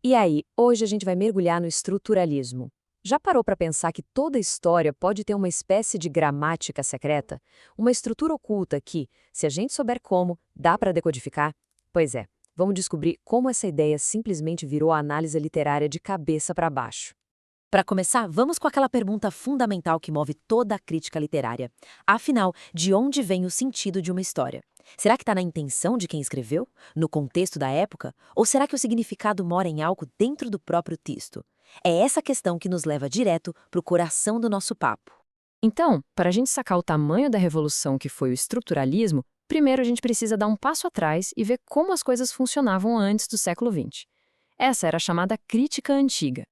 E aí, hoje a gente vai mergulhar no estruturalismo. Já parou para pensar que toda história pode ter uma espécie de gramática secreta? Uma estrutura oculta que, se a gente souber como, dá para decodificar? Pois é, vamos descobrir como essa ideia simplesmente virou a análise literária de cabeça para baixo. Para começar, vamos com aquela pergunta fundamental que move toda a crítica literária. Afinal, de onde vem o sentido de uma história? Será que está na intenção de quem escreveu? No contexto da época? Ou será que o significado mora em algo dentro do próprio texto? É essa questão que nos leva direto para o coração do nosso papo. Então, para a gente sacar o tamanho da revolução que foi o estruturalismo, primeiro a gente precisa dar um passo atrás e ver como as coisas funcionavam antes do século XX. Essa era a chamada crítica antiga.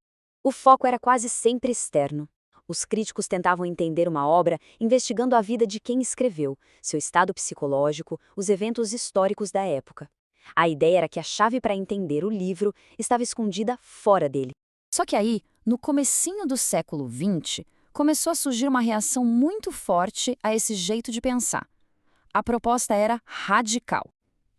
O foco era quase sempre externo. Os críticos tentavam entender uma obra investigando a vida de quem escreveu, seu estado psicológico, os eventos históricos da época. A ideia era que a chave para entender o livro estava escondida fora dele. Só que aí, no comecinho do século XX, começou a surgir uma reação muito forte a esse jeito de pensar. A proposta era radical.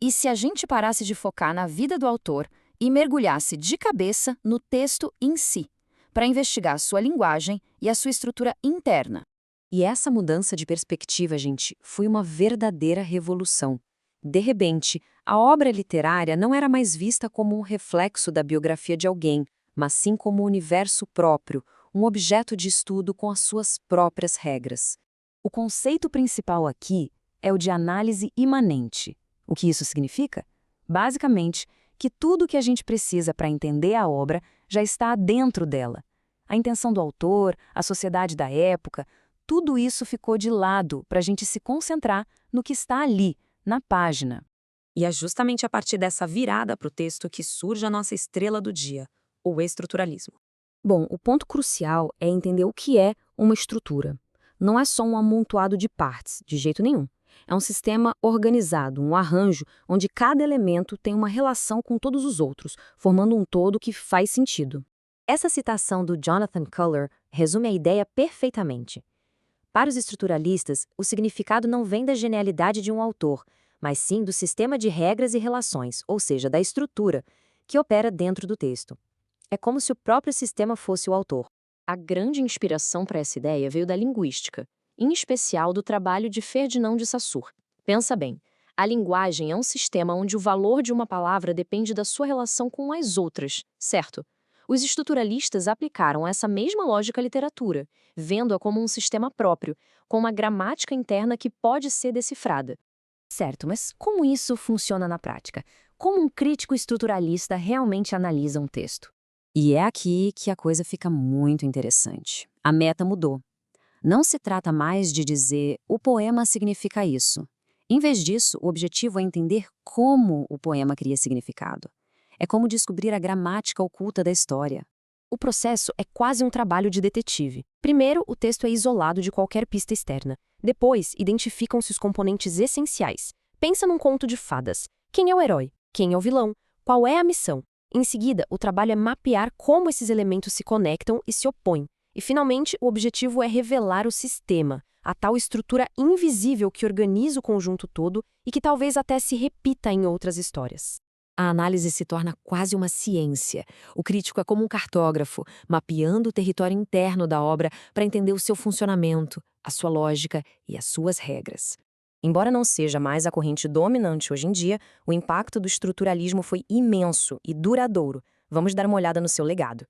E se a gente parasse de focar na vida do autor e mergulhasse de cabeça no texto em si, para investigar sua linguagem e a sua estrutura interna? E essa mudança de perspectiva, gente, foi uma verdadeira revolução. De repente, a obra literária não era mais vista como um reflexo da biografia de alguém, mas sim como um universo próprio, um objeto de estudo com as suas próprias regras. O conceito principal aqui é o de análise imanente. O que isso significa? Basicamente, que tudo o que a gente precisa para entender a obra já está dentro dela. A intenção do autor, a sociedade da época, tudo isso ficou de lado para a gente se concentrar no que está ali, na página. E é justamente a partir dessa virada para o texto que surge a nossa estrela do dia, o estruturalismo. Bom, o ponto crucial é entender o que é uma estrutura. Não é só um amontoado de partes, de jeito nenhum. É um sistema organizado, um arranjo onde cada elemento tem uma relação com todos os outros, formando um todo que faz sentido. Essa citação do Jonathan Culler resume a ideia perfeitamente. Para os estruturalistas, o significado não vem da genialidade de um autor, mas sim do sistema de regras e relações, ou seja, da estrutura, que opera dentro do texto. É como se o próprio sistema fosse o autor. A grande inspiração para essa ideia veio da linguística, em especial do trabalho de Ferdinand de Saussure. Pensa bem, a linguagem é um sistema onde o valor de uma palavra depende da sua relação com as outras, certo? Os estruturalistas aplicaram essa mesma lógica à literatura, vendo-a como um sistema próprio, com uma gramática interna que pode ser decifrada. Certo, mas como isso funciona na prática? Como um crítico estruturalista realmente analisa um texto? E é aqui que a coisa fica muito interessante. A meta mudou. Não se trata mais de dizer o poema significa isso. Em vez disso, o objetivo é entender como o poema cria significado. É como descobrir a gramática oculta da história. O processo é quase um trabalho de detetive. Primeiro, o texto é isolado de qualquer pista externa. Depois, identificam-se os componentes essenciais. Pensa num conto de fadas. Quem é o herói? Quem é o vilão? Qual é a missão? Em seguida, o trabalho é mapear como esses elementos se conectam e se opõem. E, finalmente, o objetivo é revelar o sistema, a tal estrutura invisível que organiza o conjunto todo e que talvez até se repita em outras histórias. A análise se torna quase uma ciência. O crítico é como um cartógrafo, mapeando o território interno da obra para entender o seu funcionamento, a sua lógica e as suas regras. Embora não seja mais a corrente dominante hoje em dia, o impacto do estruturalismo foi imenso e duradouro. Vamos dar uma olhada no seu legado.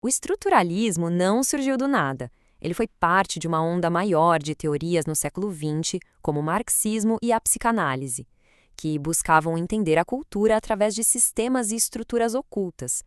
O estruturalismo não surgiu do nada. Ele foi parte de uma onda maior de teorias no século XX, como o marxismo e a psicanálise, que buscavam entender a cultura através de sistemas e estruturas ocultas.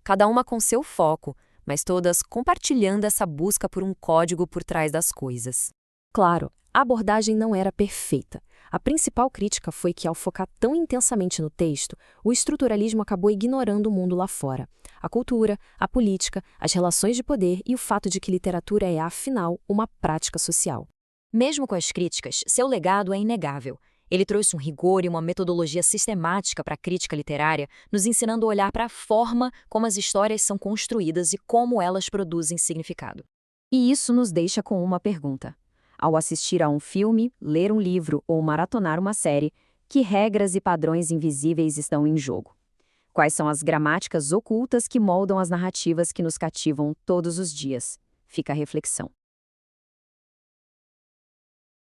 Cada uma com seu foco, mas todas compartilhando essa busca por um código por trás das coisas. Claro, a abordagem não era perfeita. A principal crítica foi que, ao focar tão intensamente no texto, o estruturalismo acabou ignorando o mundo lá fora. A cultura, a política, as relações de poder e o fato de que literatura é, afinal, uma prática social. Mesmo com as críticas, seu legado é inegável. Ele trouxe um rigor e uma metodologia sistemática para a crítica literária, nos ensinando a olhar para a forma como as histórias são construídas e como elas produzem significado. E isso nos deixa com uma pergunta. Ao assistir a um filme, ler um livro ou maratonar uma série, que regras e padrões invisíveis estão em jogo? Quais são as gramáticas ocultas que moldam as narrativas que nos cativam todos os dias? Fica a reflexão.